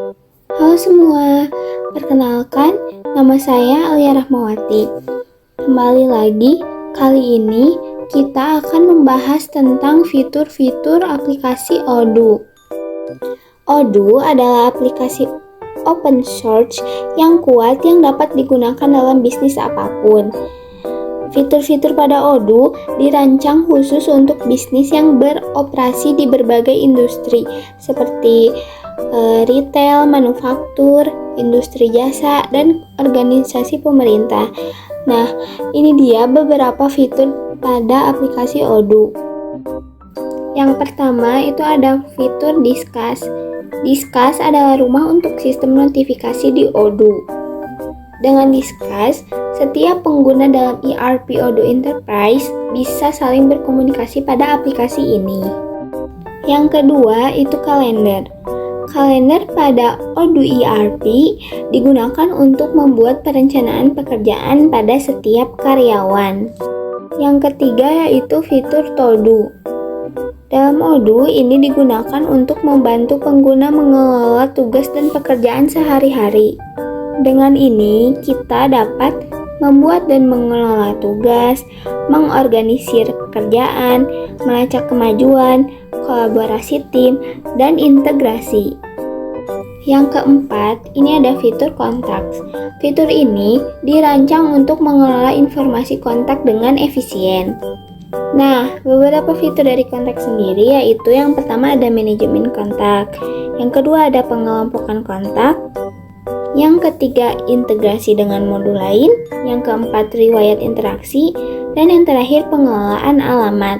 Halo semua, perkenalkan nama saya Alia Rahmawati. Kembali lagi, kali ini kita akan membahas tentang fitur-fitur aplikasi Odoo. Odoo adalah aplikasi open source yang kuat yang dapat digunakan dalam bisnis apapun. Fitur-fitur pada Odoo dirancang khusus untuk bisnis yang beroperasi di berbagai industri seperti retail, manufaktur, industri jasa, dan organisasi pemerintah. Nah, ini dia beberapa fitur pada aplikasi Odoo. Yang pertama itu ada fitur Discuss. Discuss adalah rumah untuk sistem notifikasi di Odoo. Dengan Discuss, setiap pengguna dalam ERP Odoo Enterprise bisa saling berkomunikasi pada aplikasi ini. Yang kedua itu Kalender. Kalender pada Odoo ERP digunakan untuk membuat perencanaan pekerjaan pada setiap karyawan. Yang ketiga yaitu fitur To-Do. Dalam Odoo ini digunakan untuk membantu pengguna mengelola tugas dan pekerjaan sehari-hari. Dengan ini, kita dapat membuat dan mengelola tugas, mengorganisir pekerjaan, melacak kemajuan, kolaborasi tim, dan integrasi. Yang keempat, ini ada fitur Contacts. Fitur ini dirancang untuk mengelola informasi kontak dengan efisien. Nah, beberapa fitur dari kontak sendiri yaitu yang pertama ada manajemen kontak, yang kedua ada pengelompokan kontak, yang ketiga integrasi dengan modul lain, yang keempat riwayat interaksi, dan yang terakhir pengelolaan alamat.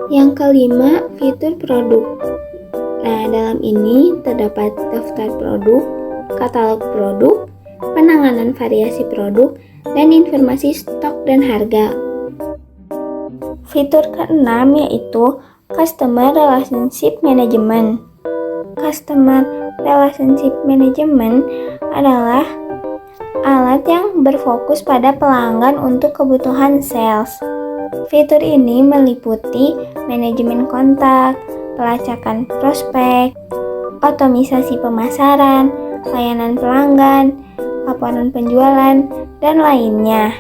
Yang kelima fitur produk. Nah, dalam ini terdapat daftar produk, katalog produk, penanganan variasi produk, dan informasi stok dan harga. Fitur keenam yaitu Customer Relationship Management. Customer Relationship Management adalah alat yang berfokus pada pelanggan untuk kebutuhan sales. Fitur ini meliputi manajemen kontak, pelacakan prospek, otomisasi pemasaran, layanan pelanggan, laporan penjualan, dan lainnya.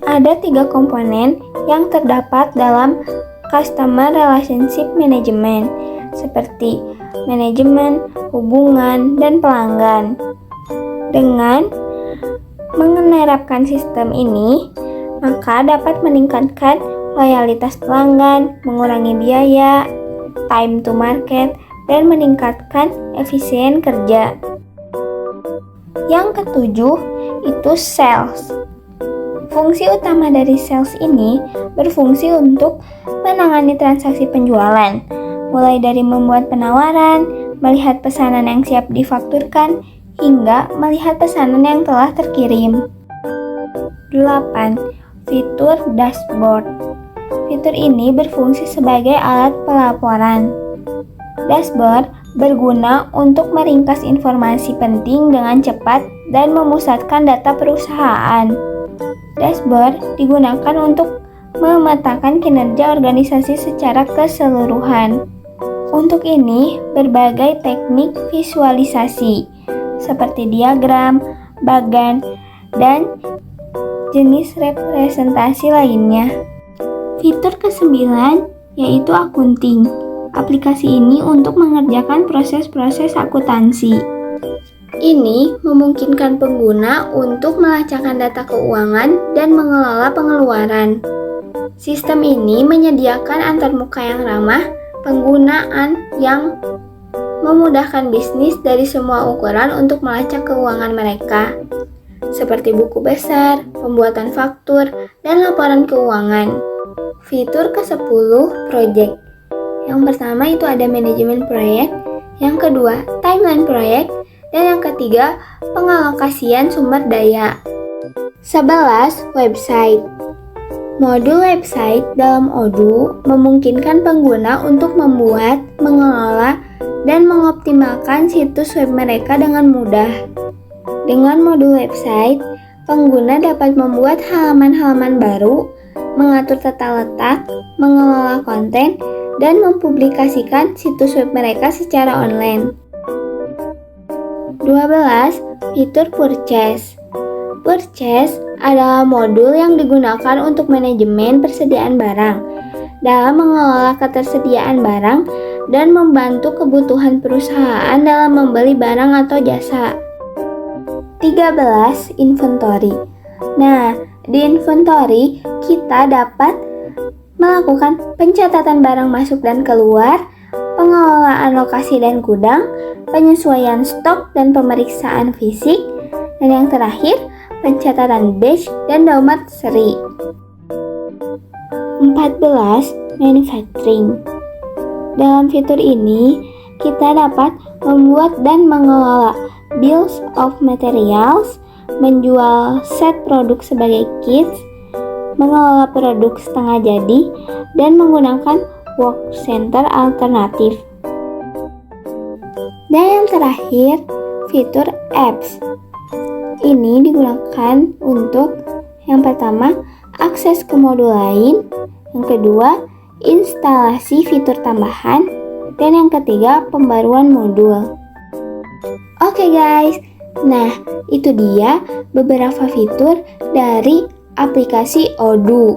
Ada 3 komponen yang terdapat dalam Customer Relationship Management, seperti manajemen, hubungan, dan pelanggan. Dengan menerapkan sistem ini, maka dapat meningkatkan loyalitas pelanggan, mengurangi biaya, time to market, dan meningkatkan efisien kerja. Yang ketujuh itu sales. Fungsi utama dari sales ini berfungsi untuk menangani transaksi penjualan, mulai dari membuat penawaran, melihat pesanan yang siap difakturkan, hingga melihat pesanan yang telah terkirim. 8. Fitur Dashboard. Fitur ini berfungsi sebagai alat pelaporan. Dashboard berguna untuk meringkas informasi penting dengan cepat dan memusatkan data perusahaan. Dashboard digunakan untuk memetakan kinerja organisasi secara keseluruhan. Untuk ini, berbagai teknik visualisasi seperti diagram, bagan, dan jenis representasi lainnya. Fitur ke-9 yaitu akunting. Aplikasi ini untuk mengerjakan proses-proses akuntansi. Ini memungkinkan pengguna untuk melacakkan data keuangan dan mengelola pengeluaran. Sistem ini menyediakan antarmuka yang ramah, penggunaan yang memudahkan bisnis dari semua ukuran untuk melacak keuangan mereka, seperti buku besar, pembuatan faktur, dan laporan keuangan. Fitur ke-10 project. Yang pertama itu ada manajemen proyek, yang kedua timeline proyek, dan yang ketiga pengalokasian sumber daya. 11. Website. Modul website dalam Odoo memungkinkan pengguna untuk membuat, mengelola, dan mengoptimalkan situs web mereka dengan mudah. Dengan modul website, pengguna dapat membuat halaman-halaman baru, mengatur tata letak, mengelola konten, dan mempublikasikan situs web mereka secara online. 12. Fitur purchase. Purchase adalah modul yang digunakan untuk manajemen persediaan barang dalam mengelola ketersediaan barang dan membantu kebutuhan perusahaan dalam membeli barang atau jasa. 13. Inventory. Nah, di inventory kita dapat melakukan pencatatan barang masuk dan keluar, pengelolaan lokasi dan gudang, penyesuaian stok dan pemeriksaan fisik, dan yang terakhir, pencatatan batch dan daumat seri. 14. Manufacturing. Dalam fitur ini, kita dapat membuat dan mengelola bills of materials, menjual set produk sebagai kits, mengelola produk setengah jadi, dan menggunakan work center alternatif. Dan yang terakhir, fitur apps. Ini digunakan untuk yang pertama, akses ke modul lain, yang kedua, instalasi fitur tambahan, dan yang ketiga, pembaruan modul. Oke guys, nah itu dia beberapa fitur dari aplikasi Odoo.